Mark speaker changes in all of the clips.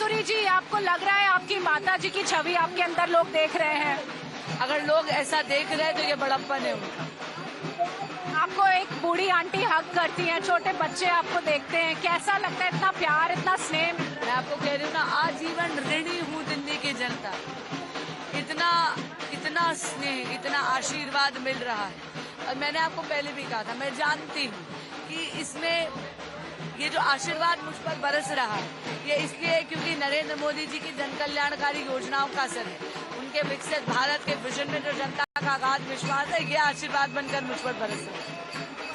Speaker 1: बांसुरी जी, आपको लग रहा है आपकी माता जी की छवि आपके अंदर लोग देख रहे हैं?
Speaker 2: अगर लोग ऐसा देख रहे हैं तो ये बड़प्पन है उनका।
Speaker 1: आपको एक बूढ़ी आंटी हक करती हैं, छोटे बच्चे आपको देखते हैं, कैसा लगता है? इतना प्यार, इतना स्नेह।
Speaker 2: मैं आपको कह रही हूँ ना, आजीवन ऋणी हूँ दिल्ली की जनता। इतना इतना स्नेह, इतना आशीर्वाद मिल रहा है। और मैंने आपको पहले भी कहा था, मैं जानती हूँ कि इसमें ये जो आशीर्वाद मुझ पर बरस रहा है, ये इसलिए क्योंकि नरेंद्र मोदी जी की जन कल्याणकारी योजनाओं का असर है। उनके विकसित भारत के विजन में जो जनता का अगाध विश्वास है, ये आशीर्वाद बनकर मुझ पर बरस रहा है।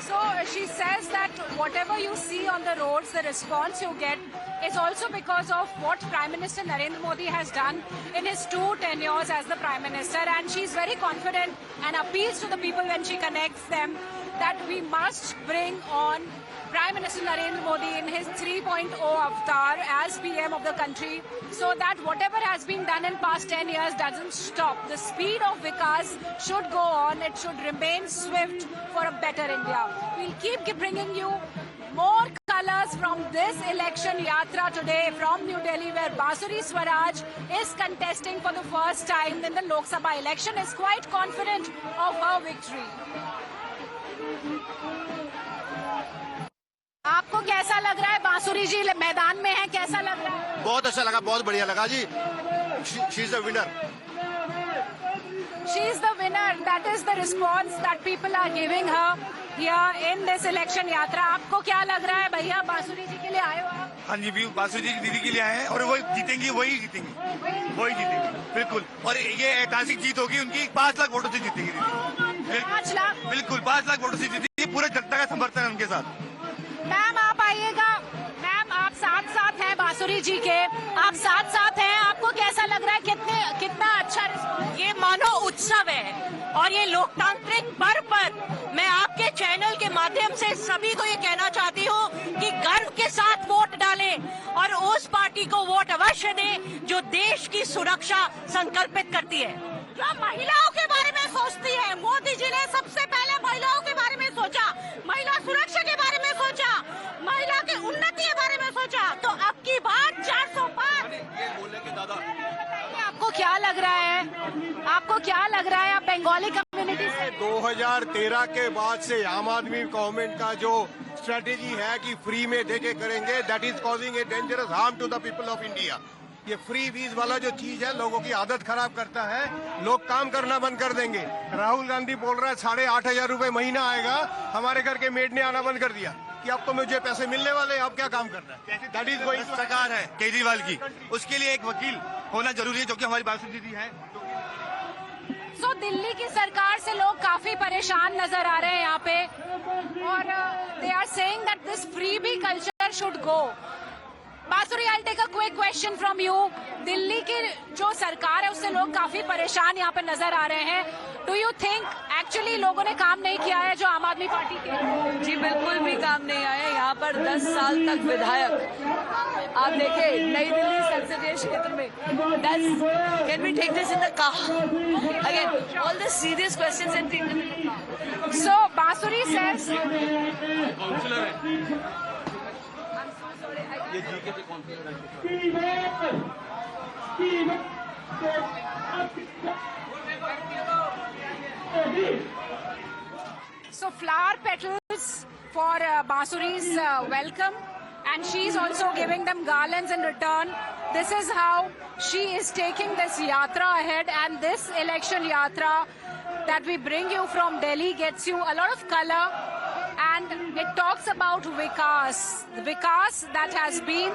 Speaker 1: So she says that whatever you see on the roads, the response you get is also because of what Prime Minister Narendra Modi has done in his 2 tenures as the Prime Minister, and she's very confident and appeals to the people when she connects them that we must bring on Prime Minister Narendra Modi in his 3.0 avatar as PM of the country, so that whatever has been done in past 10 years doesn't stop. The speed of Vikas should go on. It should remain swift for a better India. We'll keep bringing you more colors from this election yatra today from New Delhi, where Bansuri Swaraj is contesting for the first time in the Lok Sabha election, is quite confident of her victory. आपको कैसा लग रहा है? बांसुरी जी मैदान में है, कैसा लग रहा है?
Speaker 3: बहुत अच्छा लगा, बहुत बढ़िया लगा जी। She is the winner.
Speaker 1: She is the winner. That is the response that people are giving her here in this election यात्रा. आपको क्या लग रहा है भैया? बांसुरी जी के लिए आए हो आप?
Speaker 4: हाँ जी, बांसुरी जी दीदी के लिए आए हैं और वो जीतेंगी, वही जीतेंगी बिल्कुल। और ये ऐतिहासिक जीत होगी उनकी, 5 लाख वोटों से जीतेंगी दीदी।
Speaker 1: 5 लाख?
Speaker 4: बिल्कुल 5 लाख वोटों से जीतेंगी। पूरे जनता का समर्थन है उनके साथ।
Speaker 1: मैम आप आइएगा। मैम आप साथ हैं बांसुरी जी के, आप साथ हैं। आपको कैसा लग रहा है? कितना अच्छा रिस्पॉन्स?
Speaker 5: ये मानो उत्सव है और ये लोकतांत्रिक पर्व पर मैं आपके चैनल के माध्यम से सभी को ये कहना चाहती हूँ कि गर्व के साथ वोट डालें और उस पार्टी को वोट अवश्य दें जो देश की सुरक्षा संकल्पित करती है, जो महिलाओं के बारे में सोचती है। मोदी जी ने सबसे पहले महिलाओं के बारे में सोचा, महिला सुरक्षा के बारे में सोचा, महिला की उन्नति के बारे में सोचा। तो अब की बात 400 पार।
Speaker 1: आपको क्या लग रहा है? आप बंगाली कम्युनिटी से?
Speaker 3: 2013 के बाद से आम आदमी गवर्नमेंट का जो स्ट्रेटेजी है कि फ्री में देके करेंगे, that is causing a dangerous harm to the people of India. ये फ्री वीज वाला जो चीज है लोगों की आदत खराब करता है, लोग काम करना बंद कर देंगे। राहुल गांधी बोल रहा है 8,500 रुपए महीना आएगा, हमारे घर के मेड ने आना बंद कर दिया कि अब तो मुझे पैसे मिलने वाले, अब क्या काम करना है। दैट इज वही
Speaker 4: सरकार है केजरीवाल की, उसके लिए एक वकील होना जरूरी है, जो कि हमारी बांसुरी दीदी है।
Speaker 1: सो दिल्ली की सरकार से लोग काफी परेशान नजर आ रहे हैं यहाँ पे, और they are saying that this freebie culture should go. Bansuri, I'll take a quick question from you. Delhi की जो सरकार है उससे लोग काफी परेशान यहाँ पे नजर आ रहे हैं। Do you think एक्चुअली लोगों ने काम नहीं किया है जो आम आदमी पार्टी के?
Speaker 2: जी बिल्कुल भी काम नहीं आए। यहाँ पर 10 साल तक विधायक, आप देखें नई दिल्ली संसदीय क्षेत्र में 10, can we take this in the car again, all the serious questions and take in the car.
Speaker 1: So Bansuri says so flower petals for Bansuri's welcome, and she's also giving them garlands in return. This is how she is taking this yatra ahead, and this election yatra that we bring you from Delhi gets you a lot of color, and it talks about Vikas that has been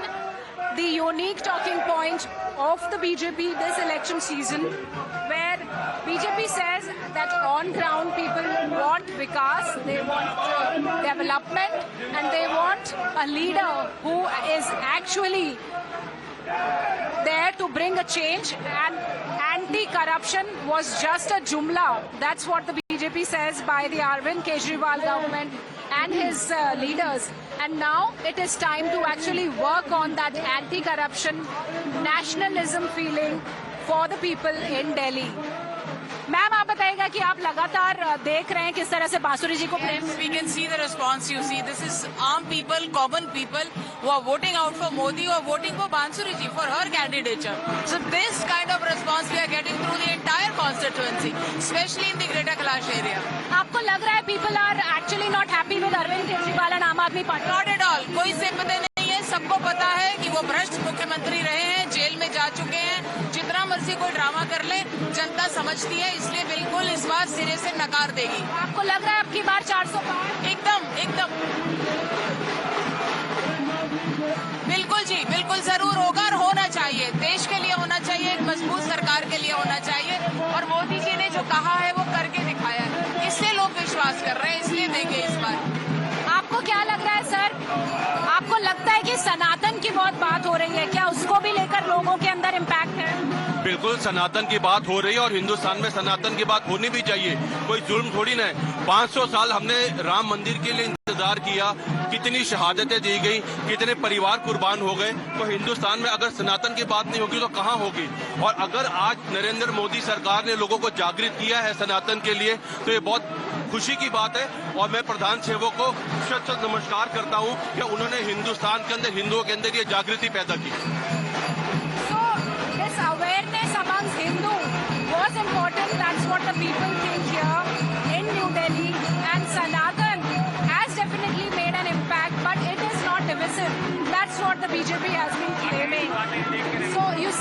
Speaker 1: the unique talking point of the BJP this election season, where BJP says that on ground people want Vikas, they want development, and they want a leader who is actually there to bring a change, and anti-corruption was just a jumla. That's what the BJP says by the Arvind Kejriwal government and his leaders. And now it is time to actually work on that anti-corruption nationalism feeling for the people in Delhi. Ma'am, आप बताइएगा कि आप लगातार देख रहे हैं किस तरह से बांसुरी जी को प्रेम।
Speaker 2: We can see the response. You see, this is armed people, common people who are voting out for Modi, who are voting for Bansuri ji for her candidature. So this kind of response we are getting through the entire constituency, especially in the Greater Kailash area.
Speaker 1: आपको लग रहा है people are actually not happy with Arvind Kejriwal and आम आदमी party?
Speaker 2: Not at all. कोई sympathy नहीं है. सबको पता है कि वो भ्रष्ट मुख्यमंत्री रहे हैं, जेल में जा चुके हैं. जितना मर्जी कोई ड्रामा कर ले, जनता समझती है. इसलिए बिल्कुल इस बार सिरे से नकार देगी.
Speaker 1: आपको लग रहा है अब की बार 400
Speaker 2: एकदम एकदम बिल्कुल जी, बिल्कुल जरूर होगा और होना चाहिए. देश के लिए होना चाहिए, एक मजबूत सरकार के लिए होना चाहिए. और मोदी जी ने जो कहा है वो करके दिखाया है. इसलिए लोग विश्वास कर रहे हैं. इसलिए देंगे इस बार.
Speaker 1: आपको क्या लग रहा है सर? आपको लगता है कि सनातन की बहुत बात हो रही है, क्या उसको भी लेकर लोगों के अंदर इम्पैक्ट है?
Speaker 6: बिल्कुल सनातन की बात हो रही है और हिंदुस्तान में सनातन की बात होनी भी चाहिए. कोई जुल्म थोड़ी ना है. 500 साल हमने राम मंदिर के लिए इंतजार किया, कितनी शहादतें दी गई, कितने परिवार कुर्बान हो गए. तो हिंदुस्तान में अगर सनातन की बात नहीं होगी तो कहाँ होगी? और अगर आज नरेंद्र मोदी सरकार ने लोगों को जागृत किया है सनातन के लिए तो ये बहुत खुशी की बात है. और मैं प्रधान सेवक को शत नमस्कार करता हूँ कि उन्होंने हिंदुस्तान के अंदर हिंदुओं के अंदर ये जागृति पैदा की.
Speaker 1: Awareness amongst Hindu was important. That's what the people think here in New Delhi. And Sanatan has definitely made an impact, but it is not divisive. That's what the BJP has been claiming. So you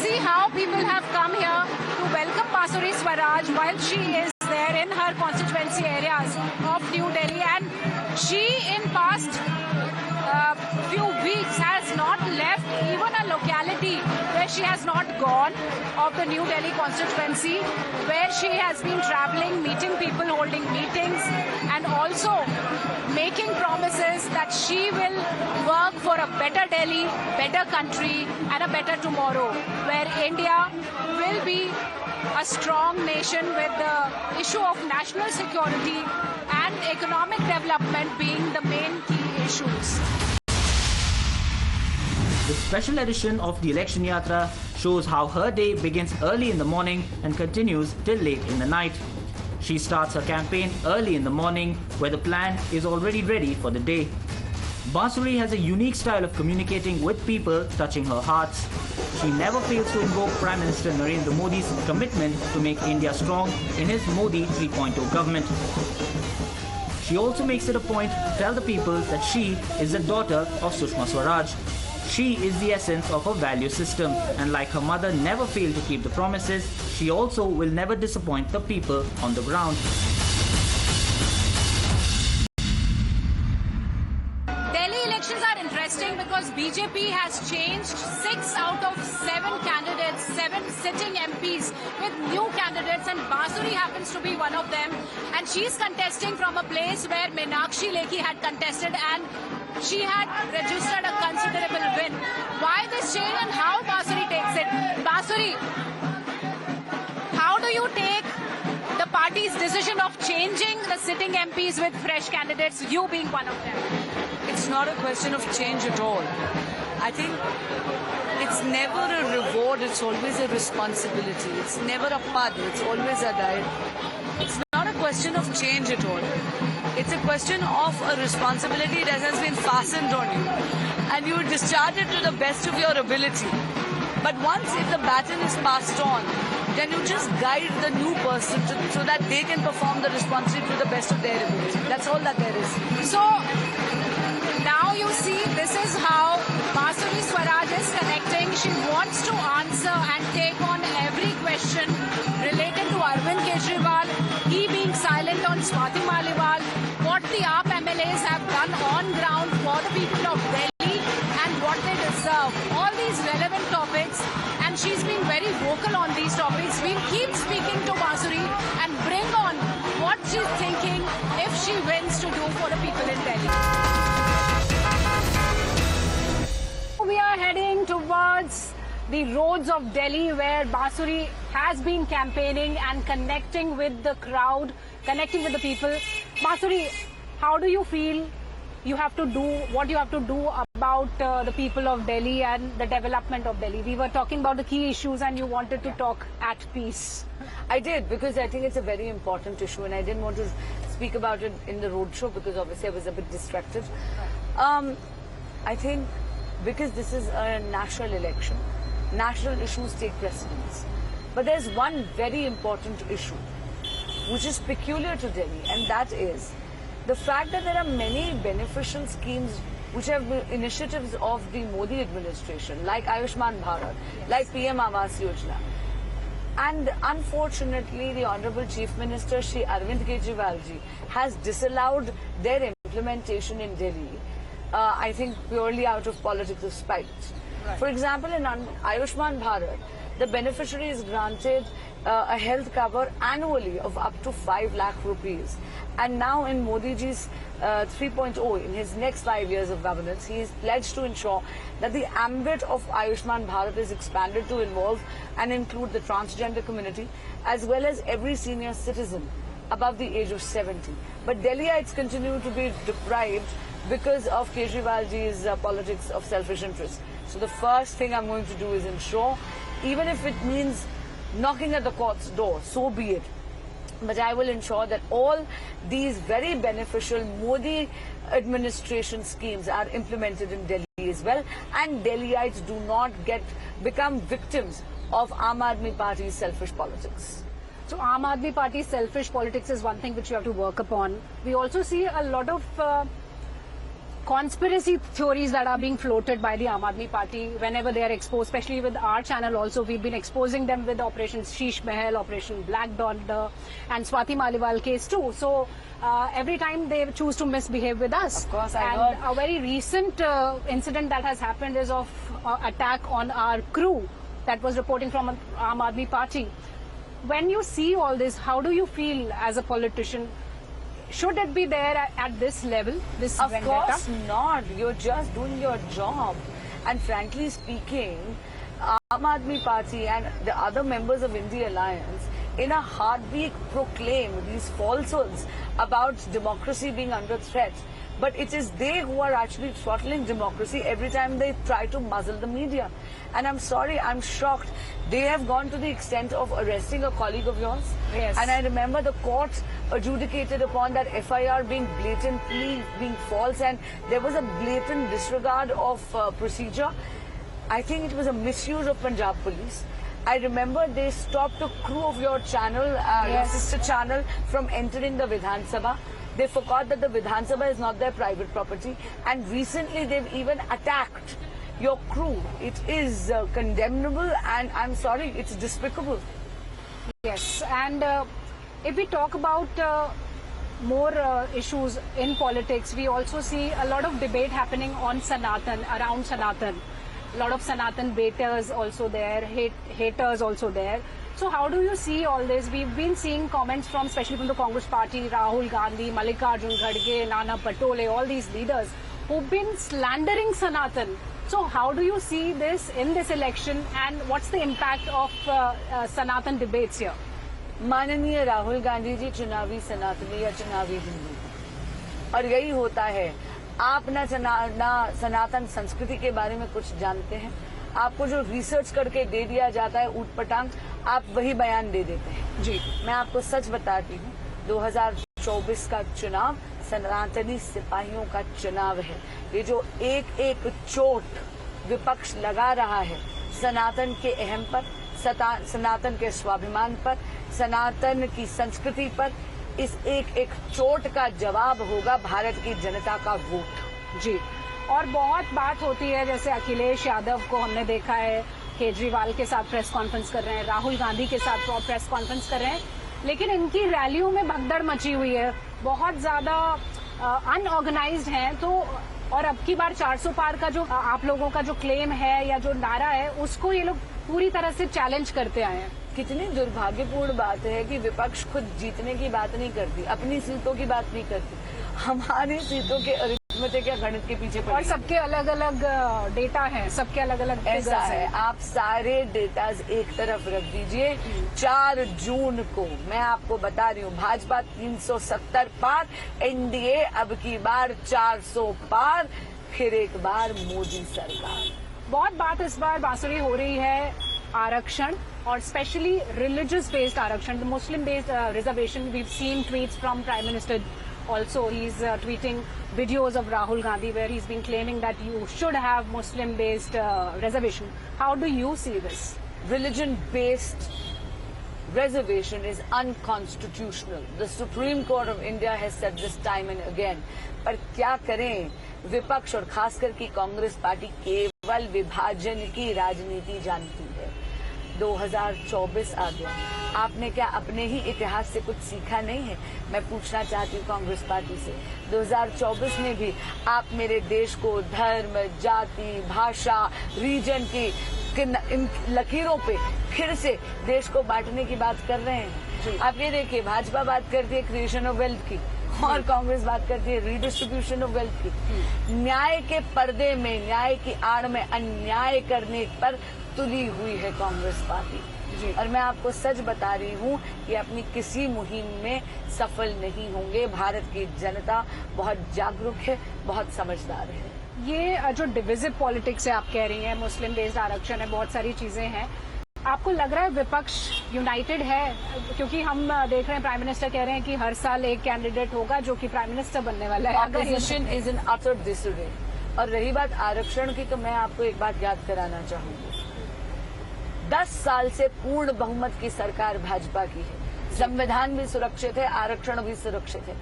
Speaker 1: see how people have come here to welcome Bansuri Swaraj while she is there in her constituency areas of New Delhi. And she in past few weeks has not left even a locality where she has not gone of the New Delhi constituency, where she has been traveling, meeting people, holding meetings, and also making promises that she will work for a better Delhi, better country, and a better tomorrow, where India will be a strong nation with the issue of national security and economic development being the main key issues.
Speaker 7: The special edition of the Election Yatra shows how her day begins early in the morning and continues till late in the night. She starts her campaign early in the morning where the plan is already ready for the day. Bansuri has a unique style of communicating with people, touching her hearts. She never fails to invoke Prime Minister Narendra Modi's commitment to make India strong in his Modi 3.0 government. She also makes it a point to tell the people that she is the daughter of Sushma Swaraj. She is the essence of a value system, and like her mother never failed to keep the promises, she also will never disappoint the people on the ground.
Speaker 1: Delhi elections are interesting because BJP has changed 6 out of 7 candidates, 7 sitting MPs with new candidates, and Bansuri happens to be one of them. And she's contesting from a place where Meenakshi Lekhi had contested, and she had registered a considerable win. Why this change and how Bansuri takes it? Bansuri, how do you take the party's decision of changing the sitting MPs with fresh candidates, you being one of them?
Speaker 2: It's not a question of change at all. I think it's never a reward, it's always a responsibility. It's never a pad, it's always a diet. It's not a question of change at all. It's a question of a responsibility that has been fastened on you. And you discharge it to the best of your ability. But once if the baton is passed on, then you just guide the new person so that they can perform the responsibility to the best of their ability. That's all that there is.
Speaker 1: So, now you see, this is how Bansuri Swaraj is connecting. She wants to answer and take on every question related to Arvind Kejriwal, he being silent on Swati Maliwal, what the AAP MLAs have done on ground for the people of Delhi and what they deserve. All these relevant topics, and she's been very vocal on these topics. We'll keep speaking to Bansuri and bring on what she's thinking if she wins to do for the people in Delhi. We are heading towards the roads of Delhi where Bansuri has been campaigning and connecting with the crowd, connecting with the people. Bansuri, how do you feel you have to do about the people of Delhi and the development of Delhi. We were talking about the key issues and you wanted to talk at peace.
Speaker 2: I did, because I think it's a very important issue, and I didn't want to speak about it in the roadshow because obviously I was a bit distracted. I think because this is a national election, national issues take precedence. But there's one very important issue which is peculiar to Delhi, and that is the fact that there are many beneficial schemes which have been initiatives of the Modi administration, like Ayushman Bharat, like PM Awas Yojana. And unfortunately, the Honorable Chief Minister, Shri Arvind Kejriwal ji, has disallowed their implementation in Delhi, I think purely out of political spite. Right. For example, in Ayushman Bharat, the beneficiary is granted a health cover annually of up to 5 lakh rupees. And now in Modi ji's 3.0, in his next 5 years of governance, he is pledged to ensure that the ambit of Ayushman Bharat is expanded to involve and include the transgender community, as well as every senior citizen above the age of 70. But Delhiites continue to be deprived because of Kejriwal ji's politics of selfish interest. So the first thing I'm going to do is ensure, even if it means knocking at the court's door, so be it. But I will ensure that all these very beneficial Modi administration schemes are implemented in Delhi as well, and Delhiites do not become victims of Aam Aadmi Party's selfish politics.
Speaker 1: So Aam Aadmi Party's selfish politics is one thing which you have to work upon. We also see a lot of conspiracy theories that are being floated by the Aam Aadmi Party whenever they are exposed, especially with our channel also. We've been exposing them with Operation Sheesh Mahal, Operation Black Dollar and Swati Maliwal case too. So every time they choose to misbehave with us.
Speaker 2: Of course,
Speaker 1: and a very recent incident that has happened is of attack on our crew that was reporting from Aam Aadmi Party. When you see all this, how do you feel as a politician? Should it be there at this level, this vendetta?
Speaker 2: Of course not. You're just doing your job. And frankly speaking, Aam Aadmi Party and the other members of India Alliance in a heartbeat proclaim these falsehoods about democracy being under threat. But it is they who are actually throttling democracy every time they try to muzzle the media. And I'm sorry, I'm shocked. They have gone to the extent of arresting a colleague of yours.
Speaker 1: Yes.
Speaker 2: And I remember the court adjudicated upon that FIR being blatantly being false, and there was a blatant disregard of procedure. I think it was a misuse of Punjab Police. I remember they stopped a crew of your channel, your sister channel, from entering the Vidhan Sabha. They forgot that the Vidhan Sabha is not their private property, and recently they've even attacked your crew. It is condemnable, and I'm sorry, it's despicable.
Speaker 1: Yes, and if we talk about more issues in politics, we also see a lot of debate happening on Sanatan, around Sanatan. A lot of Sanatan baiters also there, haters also there. So how do you see all this? We've been seeing comments from, especially from the Congress Party, Rahul Gandhi, Mallikarjun Kharge, Nana Patole, all these leaders who've been slandering Sanatan. So how do you see this in this election, and what's the impact of Sanatan debates here?
Speaker 2: माननीय राहुल गांधी जी चुनावी सनातनी या चुनावी हिंदू, और यही होता है। आप ना सनातन संस्कृति के बारे में कुछ जानते हैं, आपको जो रिसर्च करके दे दिया जाता है ऊटपटांग, आप वही बयान दे देते हैं।
Speaker 1: जी,
Speaker 2: मैं आपको सच बताती हूँ, 2024 का चुनाव सनातनी सिपाहियों का चुनाव है। ये जो एक एक चोट विपक्ष लगा रहा है सनातन के अहम पर, सनातन के स्वाभिमान पर, सनातन की संस्कृति पर, इस एक एक चोट का जवाब होगा भारत की जनता का वोट।
Speaker 1: जी, और बहुत बात होती है, जैसे अखिलेश यादव को हमने देखा है केजरीवाल के साथ प्रेस कॉन्फ्रेंस कर रहे हैं, राहुल गांधी के साथ प्रेस कॉन्फ्रेंस कर रहे हैं, लेकिन इनकी रैलियों में भगदड़ मची हुई है, बहुत ज्यादा अनऑर्गेनाइज्ड हैं। तो और अब की बार 400 पार का जो आप लोगों का जो क्लेम है या जो नारा है, उसको ये लोग पूरी तरह से चैलेंज करते आए हैं।
Speaker 2: कितनी दुर्भाग्यपूर्ण बात है कि विपक्ष खुद जीतने की बात नहीं करती, अपनी सीटों की बात नहीं करती, हमारी सीटों के अर्थमेटिक या गणित के पीछे
Speaker 1: और सबके अलग अलग डेटा हैं, सबके अलग अलग
Speaker 2: ऐसा है। आप सारे डेटाज एक तरफ रख दीजिए। 4 जून को मैं आपको बता रही हूँ, भाजपा 370 पार, एनडीए अब की बार 400 पार, फिर एक बार मोदी सरकार।
Speaker 1: बहुत बात इस बार बांसुरी हो रही है आरक्षण और स्पेशली रिलीजियस बेस्ड आरक्षण, the Muslim based reservation. We have seen tweets from prime minister also. He's tweeting videos of Rahul Gandhi where he's been claiming that you should have Muslim based reservation. How do you see this?
Speaker 2: Religion based reservation is unconstitutional. The Supreme Court of India has said this time and again. पर क्या करें, विपक्ष और खासकर की Congress party केवल विभाजन की राजनीति जानती है। 2024 आ गया, आपने क्या अपने ही इतिहास से कुछ सीखा नहीं है? मैं पूछना चाहती हूँ कांग्रेस पार्टी से, 2024 में भी आप मेरे देश को धर्म, जाति, भाषा, रीजन की इन लकीरों पे फिर से देश को बांटने की बात कर रहे हैं। आप ये देखिए, भाजपा बात करती है क्रिएशन ऑफ वेल्थ की और कांग्रेस बात करती है रीडिस्ट्रीब्यूशन ऑफ वेल्थ की। न्याय के पर्दे में, न्याय की आड़ में अन्याय करने पर तुली हुई है कांग्रेस पार्टी। और मैं आपको सच बता रही हूँ कि अपनी किसी मुहिम में सफल नहीं होंगे। भारत की जनता बहुत जागरूक है, बहुत समझदार है।
Speaker 1: ये जो डिविजिव पॉलिटिक्स है आप कह रही हैं, मुस्लिम बेस्ड आरक्षण है, बहुत सारी चीजें हैं, आपको लग रहा है विपक्ष यूनाइटेड है? क्योंकि हम देख रहे हैं प्राइम मिनिस्टर कह रहे हैं कि हर साल एक कैंडिडेट होगा जो कि प्राइम मिनिस्टर बनने वाला है।
Speaker 2: Opposition is in utter disorder. और रही बात आरक्षण की, तो मैं आपको एक बात याद कराना चाहूंगी, 10 साल से पूर्ण बहुमत की सरकार भाजपा की है। संविधान भी सुरक्षित है, आरक्षण भी सुरक्षित है।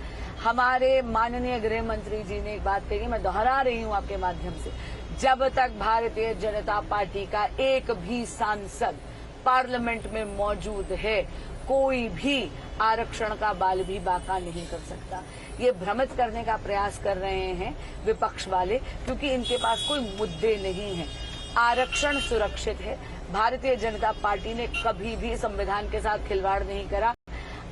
Speaker 2: हमारे माननीय गृह मंत्री जी ने एक बात कही, मैं दोहरा रही हूं आपके माध्यम से, जब तक भारतीय जनता पार्टी का एक भी सांसद पार्लियामेंट में मौजूद है, कोई भी आरक्षण का बाल भी बाका नहीं कर सकता। ये भ्रमित करने का प्रयास कर रहे हैं विपक्ष वाले, क्योंकि इनके पास कोई मुद्दे नहीं है। आरक्षण सुरक्षित है। भारतीय जनता पार्टी ने कभी भी संविधान के साथ खिलवाड़ नहीं करा।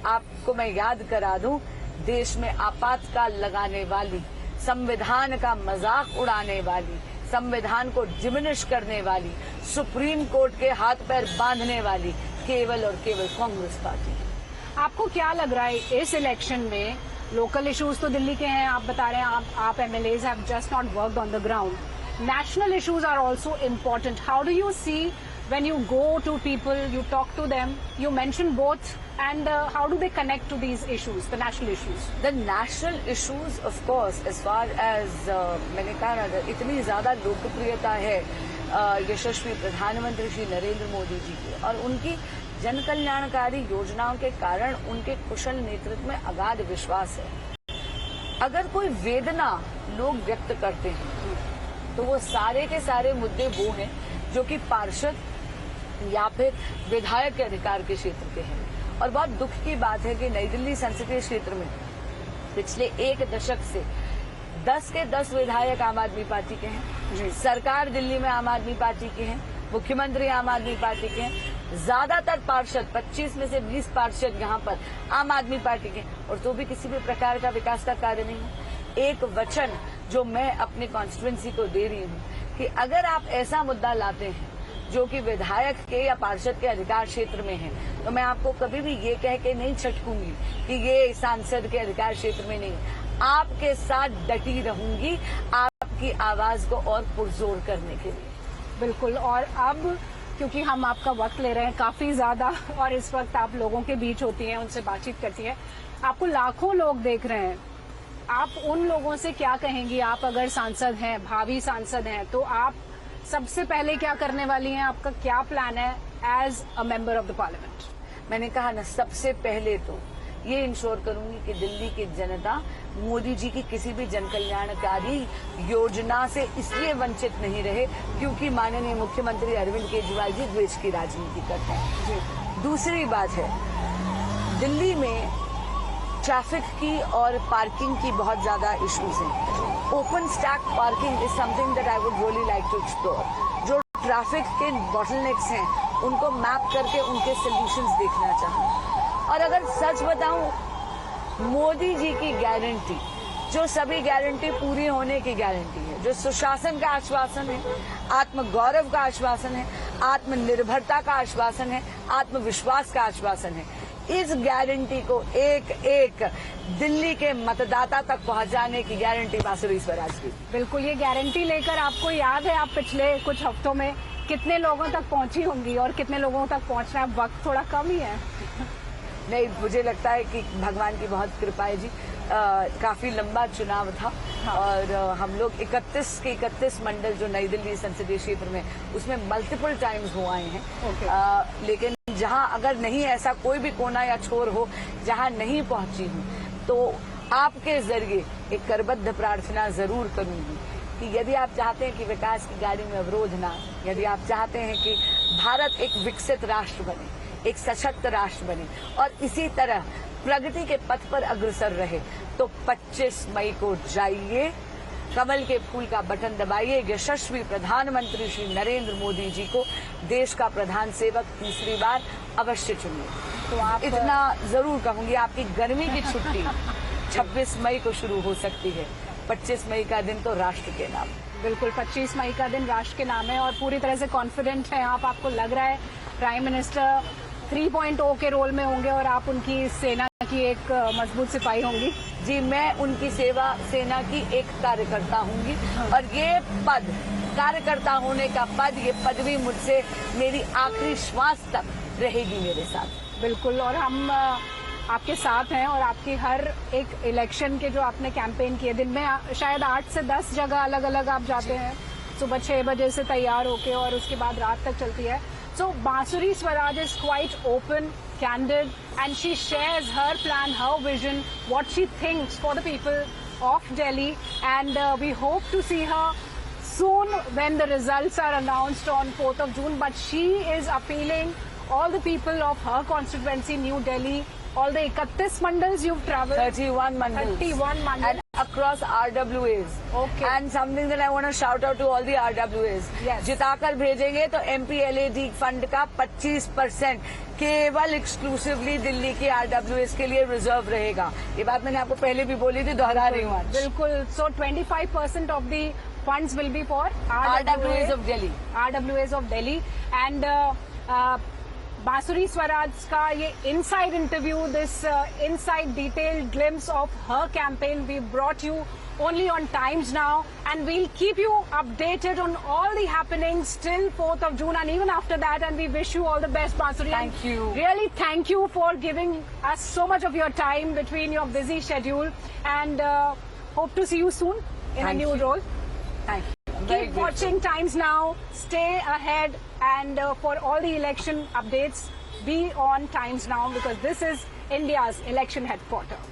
Speaker 2: आपको मैं याद करा दूं, देश में आपातकाल लगाने वाली, संविधान का मजाक उड़ाने वाली, संविधान को डिमिनिश करने वाली, सुप्रीम कोर्ट के हाथ पैर बांधने वाली केवल और केवल कांग्रेस पार्टी है।
Speaker 1: आपको क्या लग रहा है इस इलेक्शन में? लोकल इश्यूज तो दिल्ली के हैं, आप बता रहे हैं, आप MLAs have just not worked on the ground. National issues are also important. How do you see when you go to people, you talk to them, you mention both, and how do they connect to these issues, the national issues?
Speaker 2: The national issues, of course, as far as मैंने कहा ना, इतनी ज्यादा लोकप्रियता है यशस्वी प्रधानमंत्री श्री नरेंद्र मोदी जी की और उनकी जन कल्याणकारी योजनाओं के कारण उनके कुशल नेतृत्व में अगाध विश्वास है। अगर कोई वेदना लोग व्यक्त करते हैं तो वो सारे के सारे मुद्दे वो हैं जो कि पार्षद या फिर विधायक के अधिकार के क्षेत्र के हैं। और बहुत दुख की बात है कि नई दिल्ली संसदीय क्षेत्र में पिछले एक दशक से 10 के 10 विधायक आम आदमी पार्टी के हैं। सरकार दिल्ली में आम आदमी पार्टी के हैं, मुख्यमंत्री आम आदमी पार्टी के हैं, ज्यादातर पार्षद 25 में से 20 पार्षद यहाँ पर आम आदमी पार्टी के हैं, और तो भी किसी भी प्रकार का विकास का कार्य नहीं है। एक वचन जो मैं अपनी कॉन्स्टिट्यूएंसी को दे रही हूँ कि अगर आप ऐसा मुद्दा लाते हैं जो कि विधायक के या पार्षद के अधिकार क्षेत्र में है, तो मैं आपको कभी भी ये कह के नहीं छटकूंगी कि ये सांसद के अधिकार क्षेत्र में नहीं है। आपके साथ डटी रहूंगी आपकी आवाज को और पुरजोर करने के लिए।
Speaker 1: बिल्कुल। और अब क्योंकि हम आपका वक्त ले रहे हैं काफी ज्यादा, और इस वक्त आप लोगों के बीच होती हैं, उनसे बातचीत करती हैं, आपको लाखों लोग देख रहे हैं, आप उन लोगों से क्या कहेंगी? आप अगर सांसद हैं, भावी सांसद हैं, तो आप सबसे पहले क्या करने वाली हैं? आपका क्या प्लान है as a member of the parliament?
Speaker 2: मैंने कहा ना, सबसे पहले तो ये इंश्योर करूंगी कि दिल्ली की जनता मोदी जी की किसी भी जन कल्याणकारी योजना से इसलिए वंचित नहीं रहे क्योंकि माननीय मुख्यमंत्री अरविंद केजरीवाल जी द्वेष की राजनीति करते हैं। दूसरी बात है, दिल्ली में ट्रैफिक की और पार्किंग की बहुत ज्यादा इश्यूज हैं। Open stack parking is something that I would really like to explore. जो ट्रैफिक के बॉटलनेक्स हैं उनको मैप करके उनके सॉल्यूशंस देखना चाहूँ। और अगर सच बताऊं, मोदी जी की गारंटी जो सभी गारंटी पूरी होने की गारंटी है, जो सुशासन का आश्वासन है, आत्मगौरव का आश्वासन है, आत्मनिर्भरता का आश्वासन है, आत्मविश्वास का आश्वासन है, इस गारंटी को एक एक दिल्ली के मतदाता तक पहुंचाने की गारंटी बांसुरी स्वराज की।
Speaker 1: बिल्कुल, ये गारंटी लेकर आपको याद है आप पिछले कुछ हफ्तों में कितने लोगों तक पहुंची होंगी और कितने लोगों तक पहुंचना है? वक्त थोड़ा कम ही है।
Speaker 2: नहीं, मुझे लगता है कि भगवान की बहुत कृपा है जी। काफी लंबा चुनाव था और हम लोग 31 के 31 मंडल जो नई दिल्ली संसदीय क्षेत्र में, उसमें मल्टीपल टाइम्स हो आए हैं। लेकिन जहां अगर नहीं ऐसा कोई भी कोना या छोर हो जहां नहीं पहुंची हूं, तो आपके जरिए एक करबद्ध प्रार्थना जरूर करूंगी कि यदि आप चाहते हैं कि विकास की गाड़ी में अवरोध ना, यदि आप चाहते हैं कि भारत एक विकसित राष्ट्र बने, एक सशक्त राष्ट्र बने और इसी तरह प्रगति के पथ पर अग्रसर रहे, तो 25 मई को जाइए, कमल के फूल का बटन दबाइए, यशस्वी प्रधानमंत्री श्री नरेंद्र मोदी जी को देश का प्रधान सेवक तीसरी बार अवश्य चुनिए। तो आप इतना जरूर कहूंगी, आपकी गर्मी की छुट्टी 26 मई को शुरू हो सकती है। 25 मई का दिन तो राष्ट्र के नाम।
Speaker 1: बिल्कुल, 25 मई का दिन राष्ट्र के नाम है और पूरी तरह से कॉन्फिडेंट है आप। आपको लग रहा है प्राइम मिनिस्टर 3.0 के रोल में होंगे और आप उनकी सेना की एक मजबूत सिपाही होंगी।
Speaker 2: जी, मैं उनकी सेना की एक कार्यकर्ता होंगी और ये पद, कार्यकर्ता होने का पद, ये पदवी मुझसे मेरी आखिरी श्वास तक रहेगी मेरे साथ।
Speaker 1: बिल्कुल, और हम आपके साथ हैं और आपकी हर एक इलेक्शन के जो आपने कैंपेन किए, दिन में शायद 8 से 10 जगह अलग अलग आप जाते हैं, सुबह 6 बजे से तैयार होके और उसके बाद रात तक चलती है। So Bansuri Swaraj is quite open, candid, and she shares her plan, her vision, what she thinks for the people of Delhi, and we hope to see her soon when the results are announced on 4th of June. But she is appealing all the people of her constituency, New Delhi, all the 31 mandals you've traveled.
Speaker 2: 31 mandals.
Speaker 1: 31 mandals.
Speaker 2: And across RWAs.
Speaker 1: Okay.
Speaker 2: And something that I want to shout out to all the RWAs.
Speaker 1: Yes.
Speaker 2: जिताकर भेजेंगे तो MPLAD fund का 25% केवल exclusively Delhi के RWAs के लिए reserve रहेगा। ये बात मैंने आपको पहले भी बोली थी, दोहरा रही हूँ।
Speaker 1: बिल्कुल। So 25% of the funds will be for
Speaker 2: RWAs of Delhi.
Speaker 1: RWAs of Delhi. And Bansuri Swaraj का ये inside interview, this inside detailed glimpse of her campaign we brought you only on Times Now, and we'll keep you updated on all the happenings till 4th of June and even after that, and we wish you all the best, Bansuri.
Speaker 2: Thank you.
Speaker 1: Really thank you for giving us so much of your time between your busy schedule, and hope to see you soon in a new role.
Speaker 2: Thank you.
Speaker 1: Keep watching Times Now, stay ahead, and for all the election updates, be on Times Now because this is India's election headquarters.